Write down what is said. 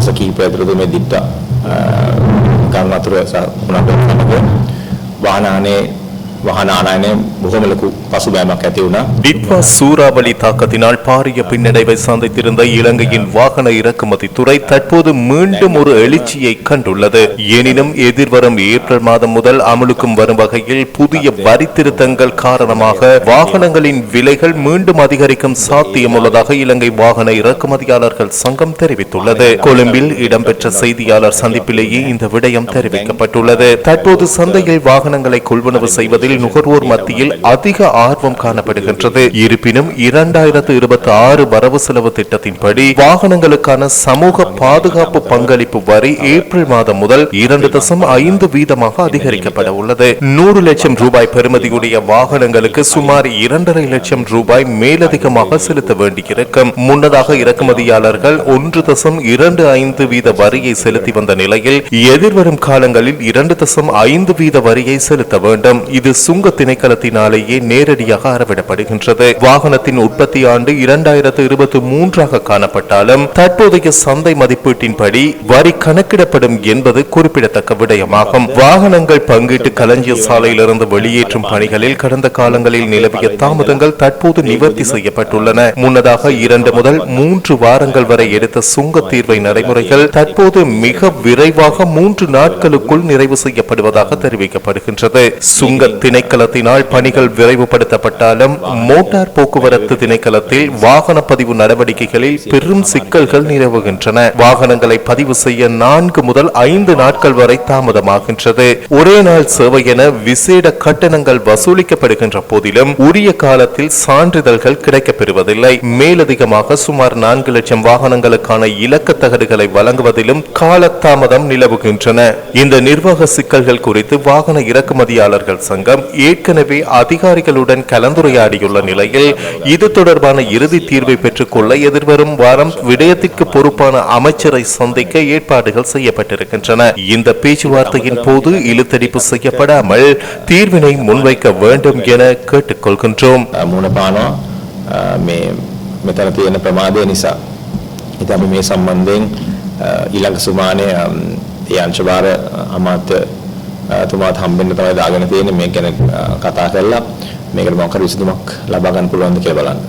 මාස කිහිපයක් ඇතුළත මේ දිට්ට ගම් වතුර උනට வாகன ஆனாயனே බොහොම ලොකු පසුබෑමක් ඇති වුණා. டிட்வா சூறாவளி தாக்கத்தினால் பாரிய பின்னடைவை சந்தித்திருந்த இலங்கையின் வாகன இறக்குமதி துறை தற்போது மீண்டும் ஒரு எழுச்சியை கண்டுள்ளது. எனினும் எதிர்வரும் ஏப்ரல் மாதம் முதல் அமலுக்கும் வரும் வகையில் புதிய வரி திருத்தங்கள் காரணமாக வாகனங்களின் விலைகள் மீண்டும் அதிகரிக்கும் சாத்தியம் உள்ளதாக இலங்கை வாகன இறக்குமதியாளர்கள் சங்கம் தெரிவித்துள்ளது. கொழும்பில் இடம்பெற்ற செய்தியாளர் சந்திப்பிலேயே இந்த விடயம் தெரிவிக்கப்பட்டுள்ளது. தற்போது சந்தையில் வாகனங்களை கொள்வனவு செய்வதில் நுகர்வோர் மத்தியில் அதிக ஆர்வம் காணப்படுகின்றது. இருப்பினும் 2026 வரவு செலவு திட்டத்தின்படி வாகனங்களுக்கான சமூக பாதுகாப்பு பங்களிப்பு வரி ஏப்ரல் மாதம் முதல் 2.5 வீதமாக அதிகரிக்கப்பட உள்ளது. 100 லட்சம் ரூபாய் பெறுமதியுடைய வாகனங்களுக்கு சுமார் 2.5 லட்சம் ரூபாய் மேலதிகமாக செலுத்த வேண்டியிருக்கும். முன்னதாக இறக்குமதியாளர்கள் 1.25 வீத வரியை செலுத்தி வந்த நிலையில் எதிர்வரும் காலங்களில் 2.5 வீத வரியை செலுத்த வேண்டும். இது சுங்க திணைக்களத்தினாலேயே நேரடியாக அறவிடப்படுகின்றது. வாகனத்தின் உற்பத்தி ஆண்டு 2023 காணப்பட்டாலும் தற்போதைய சந்தை மதிப்பீட்டின்படி வரி கணக்கிடப்படும் என்பது குறிப்பிடத்தக்க விடயமாகும். வாகனங்கள் பங்கீட்டு களஞ்சிய சாலையிலிருந்து வெளியேற்றும் பணிகளில் கடந்த காலங்களில் நிலவிய தாமதங்கள் தற்போது நிவர்த்தி செய்யப்பட்டுள்ளன. முன்னதாக 2 முதல் 3 வாரங்கள் வரை எடுத்த சுங்க தீர்வை நடைமுறைகள் தற்போது மிக விரைவாக 3 நாட்களுக்குள் நிறைவு செய்யப்படுவதாக தெரிவிக்கப்படுகின்றது. சுங்க திணைக்களத்தினால் பணிகள் விரைவுபடுத்தப்பட்டாலும் மோட்டார் போக்குவரத்து திணைக்களத்தில் வாகன பதிவு நடவடிக்கைகளில் பெரும் சிக்கல்கள் நிலவுகின்றன. வாகனங்களை பதிவு செய்ய 4 முதல் 5 நாட்கள் வரை தாமதமாகின்றது. ஒரே நாள் சேவை என விசேட கட்டணங்கள் வசூலிக்கப்படுகின்ற போதிலும் உரிய காலத்தில் சான்றிதழ்கள் கிடைக்கப்பெறுவதில்லை. மேலதிகமாக சுமார் 4 லட்சம் வாகனங்களுக்கான இலக்க தகடுகளை வழங்குவதிலும் காலதாமதம் நிலவுகின்றன. இந்த நிர்வாக சிக்கல்கள் குறித்து வாகன இறக்குமதியாளர்கள் சங்கம் ஏற்கனவே அதிகாரிகளுடன் கலந்துரையாடியுள்ள நிலையில் இது தொடர்பான இறுதி தீர்வை பெற்றுக்கொள்ள எதிர்வரும் வாரம் விடயத்திற்கு பொறுப்பான அமைச்சரை சந்திக்க ஏற்பாடுகள் செய்யப்பட்டிருக்கின்றன. இந்த பேச்சுவார்த்தையின் போது இழுத்தடிப்பு செய்யப்படாமல் தீர்வினை முன்வைக்க வேண்டும் என கேட்டுக்கொள்கின்றோம். මෙතන තියෙන ප්‍රමාදය නිසා ඉතින් අපි මේ සම්බන්ධයෙන් ඊළඟ සුමානේ ඒ අංශභාර අමාත්‍ය තුමාත් හම්බෙන්න තමයි දාගෙන තියෙන්නේ. මේක ගැන කතා කරලා මේකට මොකක් හරි විසඳුමක් ලබා ගන්න පුළුවන්ද කියලා බලන්න.